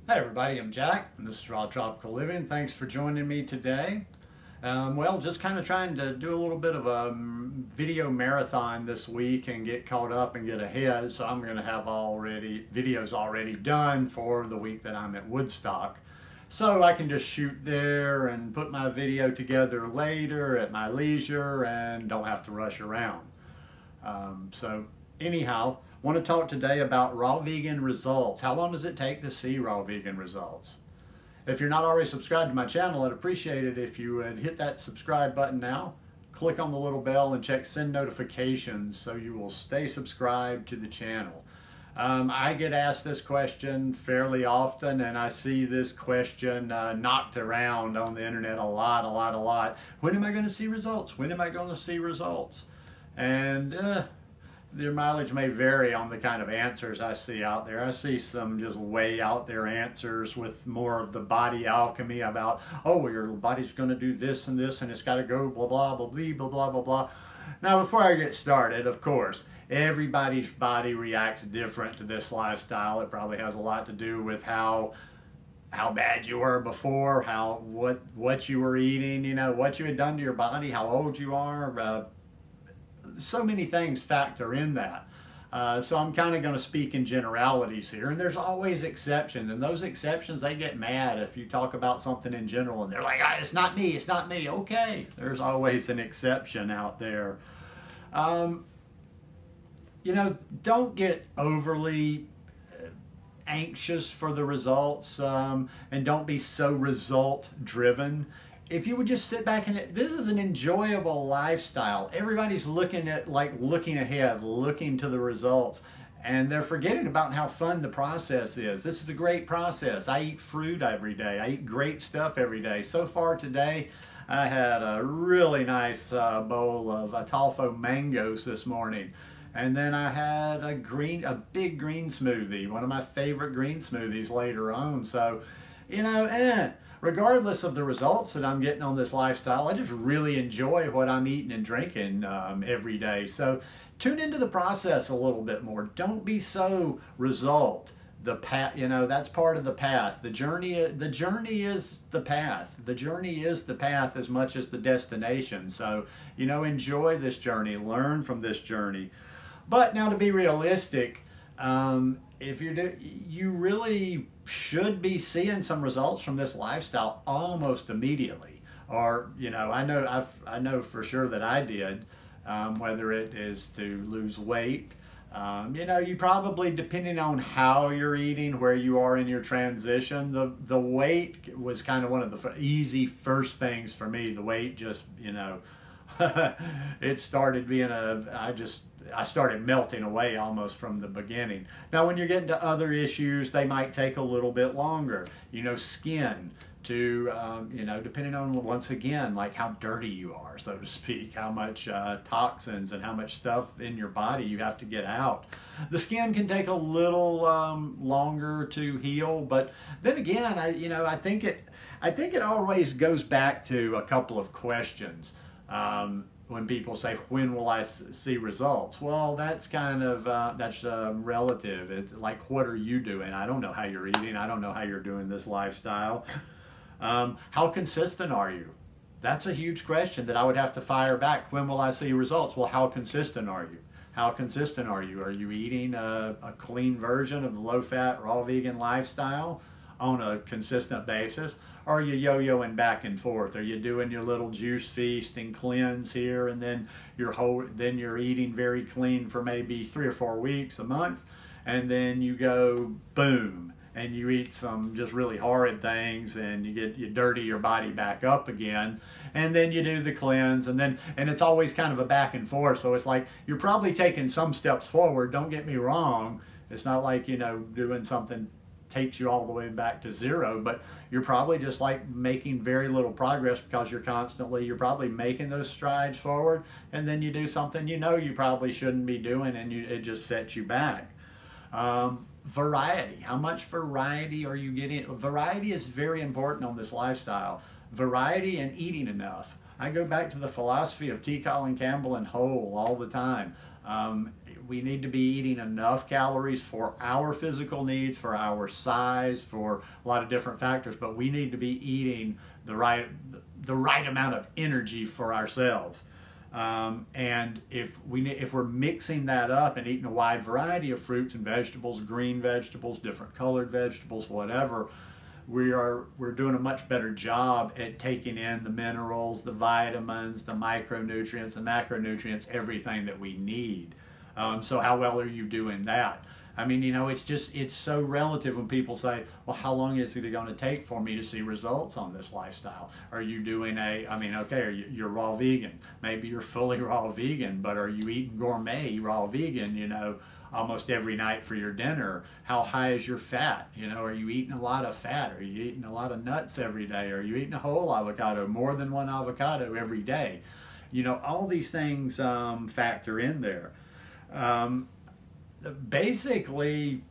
Hi everybody, I'm Jack, and this is Raw Tropical Living. Thanks for joining me today. Well, just kind of trying to do a little bit of a video marathon this week and get caught up and get ahead. So I'm going to have videos already done for the week that I'm at Woodstock. So I can just shoot there and put my video together later at my leisure and don't have to rush around. So anyhow, I want to talk today about raw vegan results. How long does it take to see raw vegan results? If you're not already subscribed to my channel, I'd appreciate it if you would hit that subscribe button now, click on the little bell and check send notifications so you will stay subscribed to the channel. I get asked this question fairly often, and I see this question knocked around on the internet a lot. When am I going to see results? When am I going to see results? And their mileage may vary on the kind of answers I see out there. I see some just way out there answers with more of the body alchemy about, oh, your body's going to do this and this and it's got to go blah, blah, blah, blah, blah, blah, blah. Now, before I get started, of course, everybody's body reacts different to this lifestyle. It probably has a lot to do with how bad you were before, what you were eating, you know, what you had done to your body, how old you are. So many things factor in that. So I'm kind of going to speak in generalities here, and there's always exceptions, and those exceptions, they get mad if you talk about something in general and they're like, ah, it's not me, it's not me. Okay, there's always an exception out there. You know, don't get overly anxious for the results, and don't be so result driven. If you would just sit back and this is an enjoyable lifestyle. Everybody's looking ahead, looking to the results, and they're forgetting about how fun the process is. This is a great process. I eat fruit every day. I eat great stuff every day. So far today, I had a really nice bowl of Atalfo mangoes this morning. And then I had a big green smoothie, one of my favorite green smoothies later on. So, you know, regardless of the results that I'm getting on this lifestyle, I just really enjoy what I'm eating and drinking every day. So tune into the process a little bit more. Don't be so result. The path, you know, that's part of the path. The journey is the path. The journey is the path as much as the destination. So, you know, enjoy this journey, learn from this journey. But now, to be realistic, if you really should be seeing some results from this lifestyle almost immediately. Or, you know, I know for sure that I did, whether it is to lose weight. You know, you probably, depending on how you're eating, where you are in your transition, the weight was kind of one of the easy first things for me. The weight just, you know, it started being I started melting away almost from the beginning. Now, when you're getting to other issues, they might take a little bit longer. You know, skin to, you know, depending on, once again, like how dirty you are, so to speak, how much toxins and how much stuff in your body you have to get out. The skin can take a little longer to heal, but then again, I think it always goes back to a couple of questions. When people say, when will I see results? Well, that's kind of, that's relative. It's like, what are you doing? I don't know how you're eating. I don't know how you're doing this lifestyle. How consistent are you? That's a huge question that I would have to fire back. When will I see results? Well, how consistent are you? How consistent are you? Are you eating a clean version of the low-fat, raw vegan lifestyle on a consistent basis? Or are you yo-yoing back and forth? Are you doing your little juice feast and cleanse here, and then you're eating very clean for maybe 3 or 4 weeks, a month, and then you go boom, and you eat some just really horrid things, and you dirty your body back up again, and then you do the cleanse, and it's always kind of a back and forth. So it's like you're probably taking some steps forward. Don't get me wrong. It's not like, you know, doing something takes you all the way back to zero, but you're probably just like making very little progress because you're probably making those strides forward, and then you do something you know you probably shouldn't be doing, and it just sets you back. Variety. How much variety are you getting? Variety is very important on this lifestyle. Variety and eating enough. I go back to the philosophy of T. Colin Campbell and whole all the time. we need to be eating enough calories for our physical needs, for our size, for a lot of different factors, but we need to be eating the right amount of energy for ourselves. And if we're mixing that up and eating a wide variety of fruits and vegetables, green vegetables, different colored vegetables, whatever, we're doing a much better job at taking in the minerals, the vitamins, the micronutrients, the macronutrients, everything that we need. So how well are you doing that? I mean, you know, it's so relative when people say, well, how long is it going to take for me to see results on this lifestyle? Are you doing okay, you're raw vegan. Maybe you're fully raw vegan, but are you eating gourmet raw vegan, you know, almost every night for your dinner? How high is your fat? You know, are you eating a lot of fat? Are you eating a lot of nuts every day? Are you eating a whole avocado, more than one avocado every day? You know, all these things factor in there. Basically,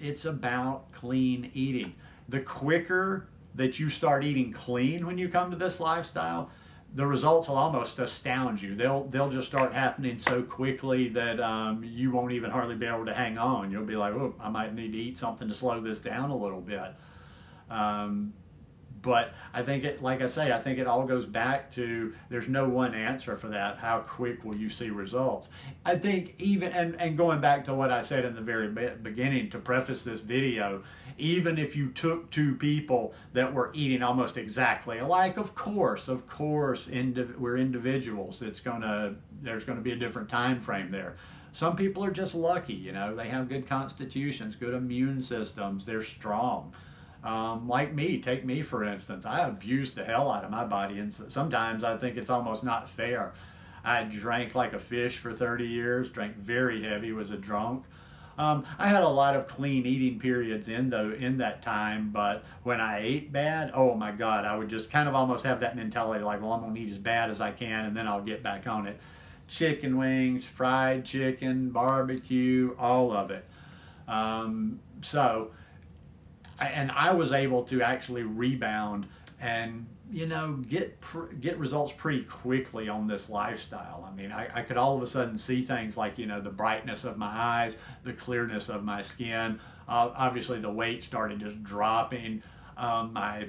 it's about clean eating. The quicker that you start eating clean when you come to this lifestyle, the results will almost astound you. They'll just start happening so quickly that you won't even hardly be able to hang on. You'll be like, oh, I might need to eat something to slow this down a little bit. But I think like I say, I think it all goes back to, there's no one answer for that. How quick will you see results? I think even, and going back to what I said in the very beginning to preface this video, even if you took two people that were eating almost exactly alike, of course, we're individuals. There's gonna be a different time frame there. Some people are just lucky, you know, they have good constitutions, good immune systems, they're strong. Like me, take me for instance. I abused the hell out of my body, and sometimes I think it's almost not fair. I drank like a fish for 30 years, drank very heavy, was a drunk. I had a lot of clean eating periods in that time, but when I ate bad, oh my God, I would just kind of almost have that mentality like, well, I'm gonna eat as bad as I can and then I'll get back on it. Chicken wings, fried chicken, barbecue, all of it. I was able to actually rebound and, you know, get results pretty quickly on this lifestyle. I mean, I could all of a sudden see things like, you know, the brightness of my eyes, the clearness of my skin. Obviously, the weight started just dropping. My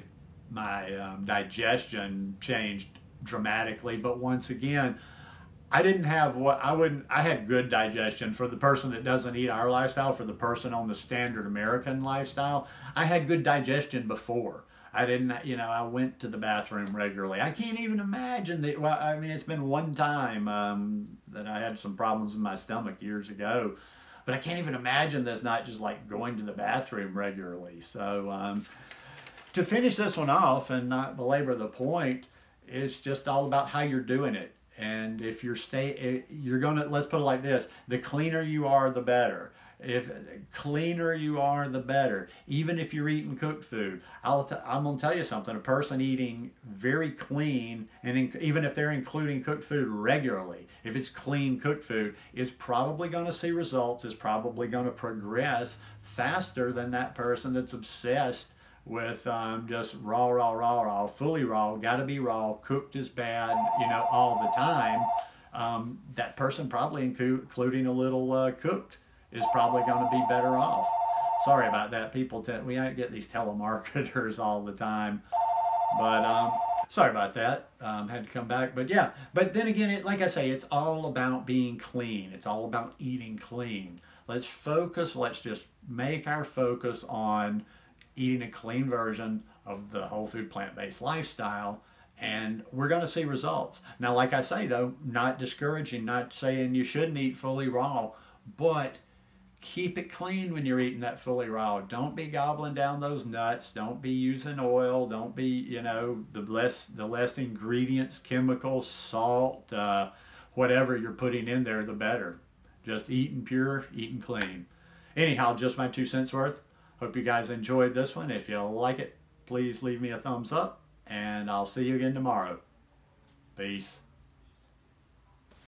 digestion changed dramatically, but once again, I didn't have I had good digestion for the person that doesn't eat our lifestyle. For the person on the standard American lifestyle, I had good digestion before. I didn't, you know, I went to the bathroom regularly. I can't even imagine that, well, I mean, it's been one time that I had some problems with my stomach years ago, but I can't even imagine this not just like going to the bathroom regularly. So to finish this one off and not belabor the point, it's just all about how you're doing it. And if let's put it like this, the cleaner you are, the better. If cleaner you are, the better. Even if you're eating cooked food, I'm going to tell you something. A person eating very clean, and even if they're including cooked food regularly, if it's clean cooked food, is probably going to see results, is probably going to progress faster than that person that's obsessed with just raw, fully raw, gotta be raw, cooked is bad, you know, all the time. That person probably including a little cooked is probably going to be better off. Sorry about that, people. We get these telemarketers all the time, but sorry about that. Had to come back, but yeah. But then again, like I say, it's all about being clean. It's all about eating clean. Let's focus. Let's just make our focus on eating a clean version of the whole food plant-based lifestyle, and we're going to see results. Now, like I say though, not discouraging, not saying you shouldn't eat fully raw, but keep it clean when you're eating that fully raw. Don't be gobbling down those nuts. Don't be using oil. Don't be, you know, the less ingredients, chemicals, salt, whatever you're putting in there, the better. Just eating pure, eating clean. Anyhow, just my 2 cents worth. Hope you guys enjoyed this one. If you like it, please leave me a thumbs up, and I'll see you again tomorrow. Peace.